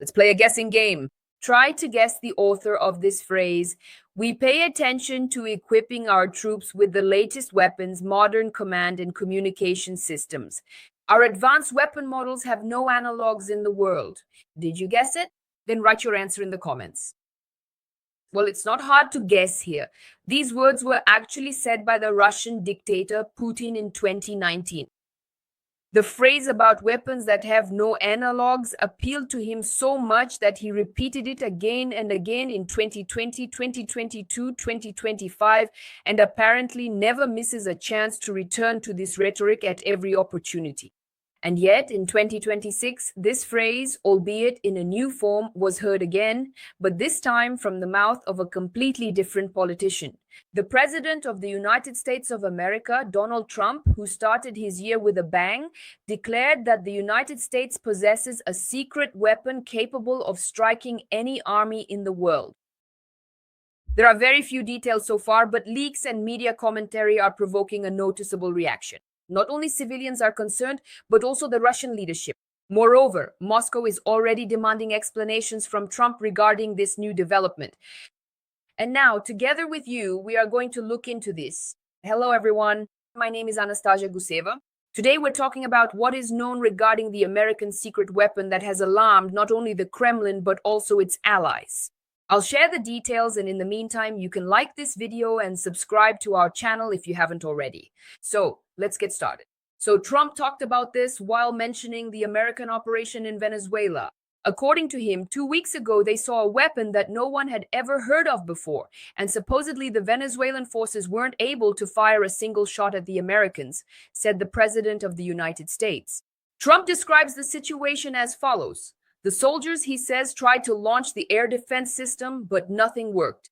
Let's play a guessing game. Try to guess the author of this phrase. We pay attention to equipping our troops with the latest weapons, modern command and communication systems. Our advanced weapon models have no analogs in the world. Did you guess it? Then write your answer in the comments. Well, it's not hard to guess here. These words were actually said by the Russian dictator Putin in 2019. The phrase about weapons that have no analogs appealed to him so much that he repeated it again and again in 2020, 2022, 2025, and apparently never misses a chance to return to this rhetoric at every opportunity. And yet, in 2026, this phrase, albeit in a new form, was heard again, but this time from the mouth of a completely different politician. The President of the United States of America, Donald Trump, who started his year with a bang, declared that the United States possesses a secret weapon capable of striking any army in the world. There are very few details so far, but leaks and media commentary are provoking a noticeable reaction. Not only civilians are concerned, but also the Russian leadership. Moreover, Moscow is already demanding explanations from Trump regarding this new development. And now, together with you, we are going to look into this. Hello, everyone. My name is Anastasiia Husarieva. Today, we're talking about what is known regarding the American secret weapon that has alarmed not only the Kremlin, but also its allies. I'll share the details, and in the meantime, you can like this video and subscribe to our channel if you haven't already. So, let's get started. So, Trump talked about this while mentioning the American operation in Venezuela. According to him, 2 weeks ago, they saw a weapon that no one had ever heard of before, and supposedly the Venezuelan forces weren't able to fire a single shot at the Americans, said the President of the United States. Trump describes the situation as follows. The soldiers, he says, tried to launch the air defense system, but nothing worked.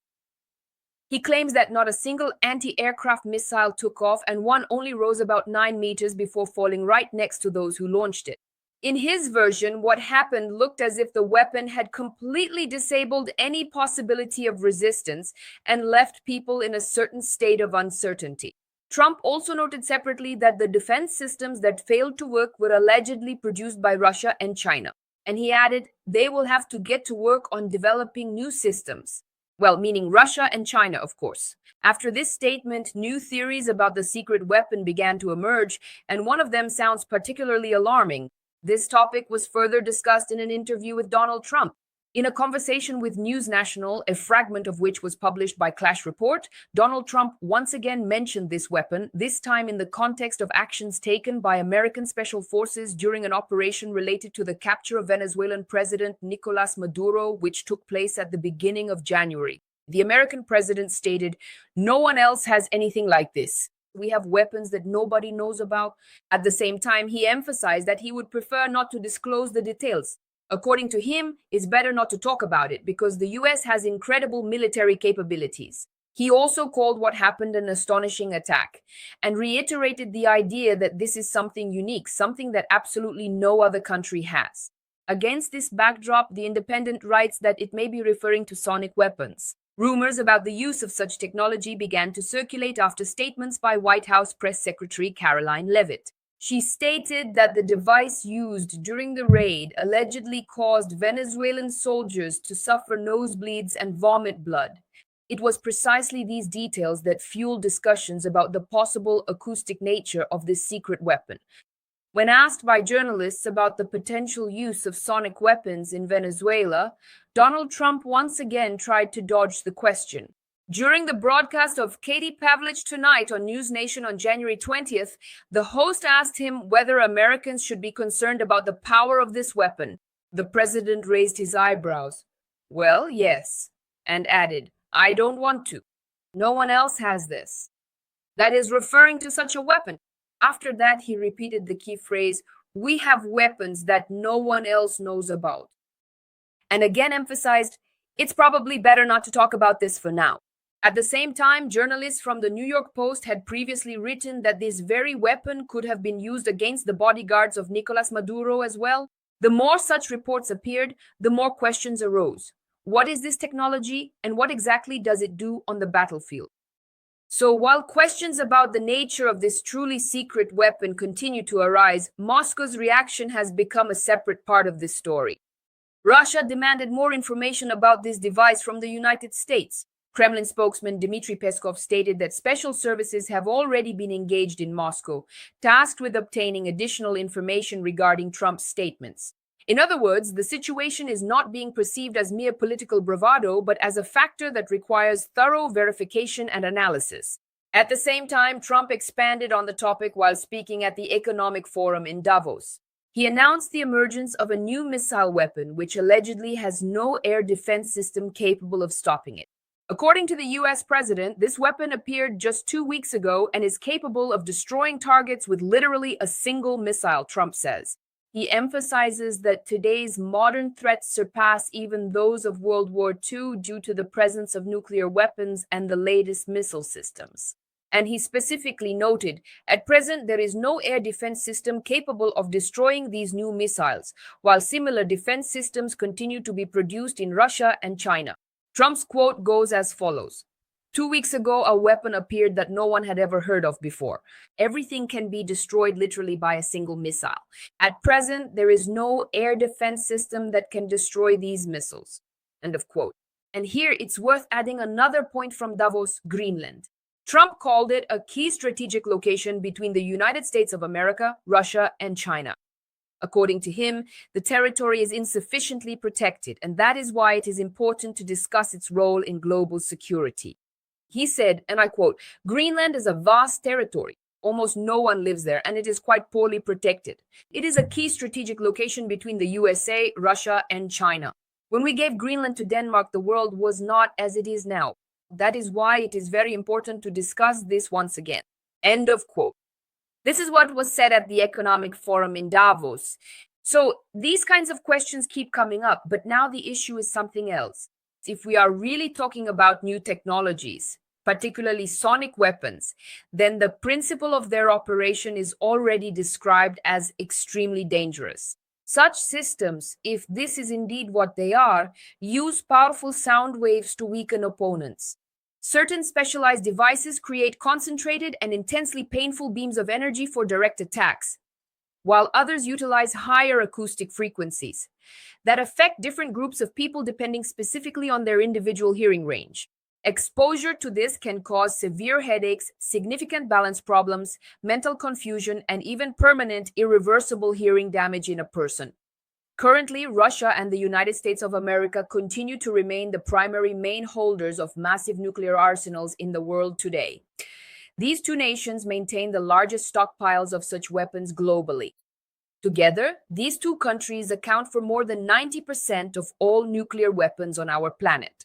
He claims that not a single anti-aircraft missile took off, and one only rose about 9 meters before falling right next to those who launched it. In his version, what happened looked as if the weapon had completely disabled any possibility of resistance and left people in a certain state of uncertainty. Trump also noted separately that the defense systems that failed to work were allegedly produced by Russia and China. And he added, they will have to get to work on developing new systems. Well, meaning Russia and China, of course. After this statement, new theories about the secret weapon began to emerge, and one of them sounds particularly alarming. This topic was further discussed in an interview with Donald Trump. In a conversation with News National, a fragment of which was published by Clash Report, Donald Trump once again mentioned this weapon, this time in the context of actions taken by American special forces during an operation related to the capture of Venezuelan President Nicolas Maduro, which took place at the beginning of January. The American president stated, "No one else has anything like this. We have weapons that nobody knows about." At the same time, he emphasized that he would prefer not to disclose the details. According to him, it's better not to talk about it because the US has incredible military capabilities. He also called what happened an astonishing attack and reiterated the idea that this is something unique, something that absolutely no other country has. Against this backdrop, The Independent writes that it may be referring to sonic weapons. Rumors about the use of such technology began to circulate after statements by White House Press Secretary Caroline Leavitt. She stated that the device used during the raid allegedly caused Venezuelan soldiers to suffer nosebleeds and vomit blood. It was precisely these details that fueled discussions about the possible acoustic nature of this secret weapon. When asked by journalists about the potential use of sonic weapons in Venezuela, Donald Trump once again tried to dodge the question. During the broadcast of Katie Pavlich Tonight on News Nation on January 20th, the host asked him whether Americans should be concerned about the power of this weapon. The president raised his eyebrows. "Well, yes," and added, "I don't want to. No one else has this." That is referring to such a weapon. After that, he repeated the key phrase, "We have weapons that no one else knows about." And again emphasized, it's probably better not to talk about this for now. At the same time, journalists from the New York Post had previously written that this very weapon could have been used against the bodyguards of Nicolas Maduro as well. The more such reports appeared, the more questions arose. What is this technology, and what exactly does it do on the battlefield? So while questions about the nature of this truly secret weapon continue to arise, Moscow's reaction has become a separate part of this story. Russia demanded more information about this device from the United States. Kremlin spokesman Dmitry Peskov stated that special services have already been engaged in Moscow, tasked with obtaining additional information regarding Trump's statements. In other words, the situation is not being perceived as mere political bravado, but as a factor that requires thorough verification and analysis. At the same time, Trump expanded on the topic while speaking at the Economic Forum in Davos. He announced the emergence of a new missile weapon, which allegedly has no air defense system capable of stopping it. According to the US president, this weapon appeared just 2 weeks ago and is capable of destroying targets with literally a single missile, Trump says. He emphasizes that today's modern threats surpass even those of World War II due to the presence of nuclear weapons and the latest missile systems. And he specifically noted, at present there is no air defense system capable of destroying these new missiles, while similar defense systems continue to be produced in Russia and China. Trump's quote goes as follows. 2 weeks ago, a weapon appeared that no one had ever heard of before. Everything can be destroyed literally by a single missile. At present, there is no air defense system that can destroy these missiles. End of quote. And here it's worth adding another point from Davos, Greenland. Trump called it a key strategic location between the United States of America, Russia, and China. According to him, the territory is insufficiently protected, and that is why it is important to discuss its role in global security. He said, and I quote, "Greenland is a vast territory. Almost no one lives there, and it is quite poorly protected. It is a key strategic location between the USA, Russia, and China. When we gave Greenland to Denmark, the world was not as it is now. That is why it is very important to discuss this once again." End of quote. This is what was said at the Economic Forum in Davos. So these kinds of questions keep coming up, but now the issue is something else. If we are really talking about new technologies, particularly sonic weapons, then the principle of their operation is already described as extremely dangerous. Such systems, if this is indeed what they are, use powerful sound waves to weaken opponents. Certain specialized devices create concentrated and intensely painful beams of energy for direct attacks, while others utilize higher acoustic frequencies that affect different groups of people depending specifically on their individual hearing range. Exposure to this can cause severe headaches, significant balance problems, mental confusion, and even permanent, irreversible hearing damage in a person. Currently, Russia and the United States of America continue to remain the primary main holders of massive nuclear arsenals in the world today. These two nations maintain the largest stockpiles of such weapons globally. Together, these two countries account for more than 90% of all nuclear weapons on our planet.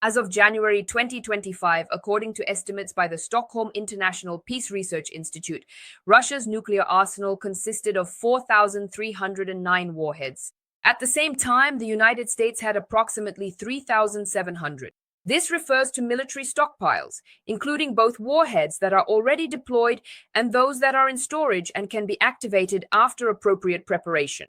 As of January 2025, according to estimates by the Stockholm International Peace Research Institute, Russia's nuclear arsenal consisted of 4,309 warheads. At the same time, the United States had approximately 3,700. This refers to military stockpiles, including both warheads that are already deployed and those that are in storage and can be activated after appropriate preparation.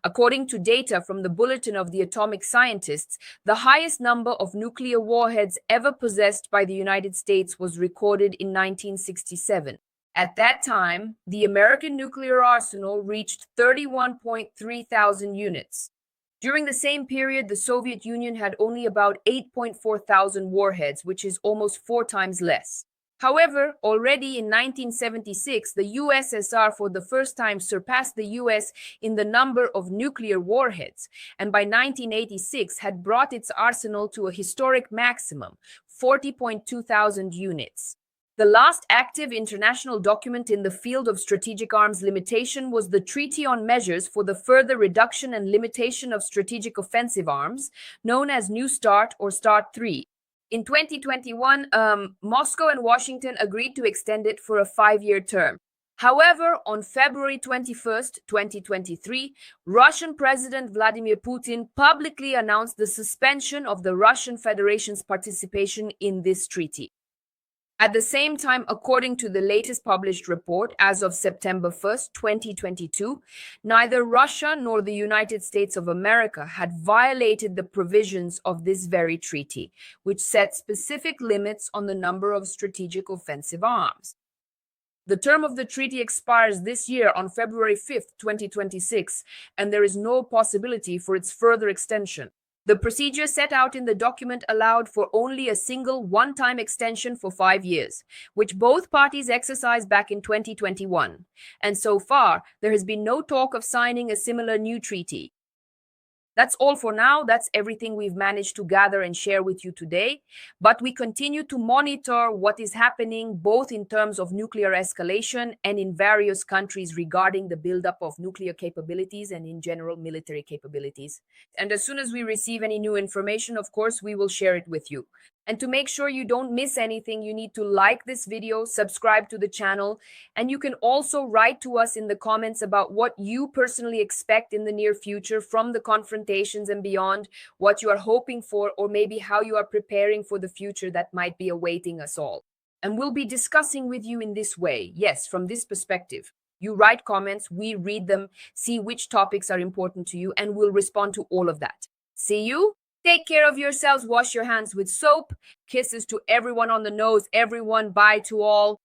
According to data from the Bulletin of the Atomic Scientists, the highest number of nuclear warheads ever possessed by the United States was recorded in 1967. At that time, the American nuclear arsenal reached 31.3 thousand units. During the same period, the Soviet Union had only about 8.4 thousand warheads, which is almost 4 times less. However, already in 1976, the USSR for the first time surpassed the US in the number of nuclear warheads, and by 1986 had brought its arsenal to a historic maximum, 40.2 thousand units. The last active international document in the field of strategic arms limitation was the Treaty on Measures for the Further Reduction and Limitation of Strategic Offensive Arms, known as New START or START 3. In 2021, Moscow and Washington agreed to extend it for a 5-year term. However, on February 21, 2023, Russian President Vladimir Putin publicly announced the suspension of the Russian Federation's participation in this treaty. At the same time, according to the latest published report, as of September 1st, 2022, neither Russia nor the United States of America had violated the provisions of this very treaty, which set specific limits on the number of strategic offensive arms. The term of the treaty expires this year on February 5th, 2026, and there is no possibility for its further extension. The procedure set out in the document allowed for only a single one-time extension for 5 years, which both parties exercised back in 2021. And so far, there has been no talk of signing a similar new treaty. That's all for now. That's everything we've managed to gather and share with you today. But we continue to monitor what is happening both in terms of nuclear escalation and in various countries regarding the buildup of nuclear capabilities and in general military capabilities. And as soon as we receive any new information, of course, we will share it with you. And to make sure you don't miss anything, you need to like this video, subscribe to the channel, and you can also write to us in the comments about what you personally expect in the near future from the confrontations and beyond, what you are hoping for, or maybe how you are preparing for the future that might be awaiting us all. And we'll be discussing with you in this way, yes, from this perspective. You write comments, we read them, see which topics are important to you, and we'll respond to all of that. See you! Take care of yourselves, wash your hands with soap. Kisses to everyone on the nose, everyone, bye to all.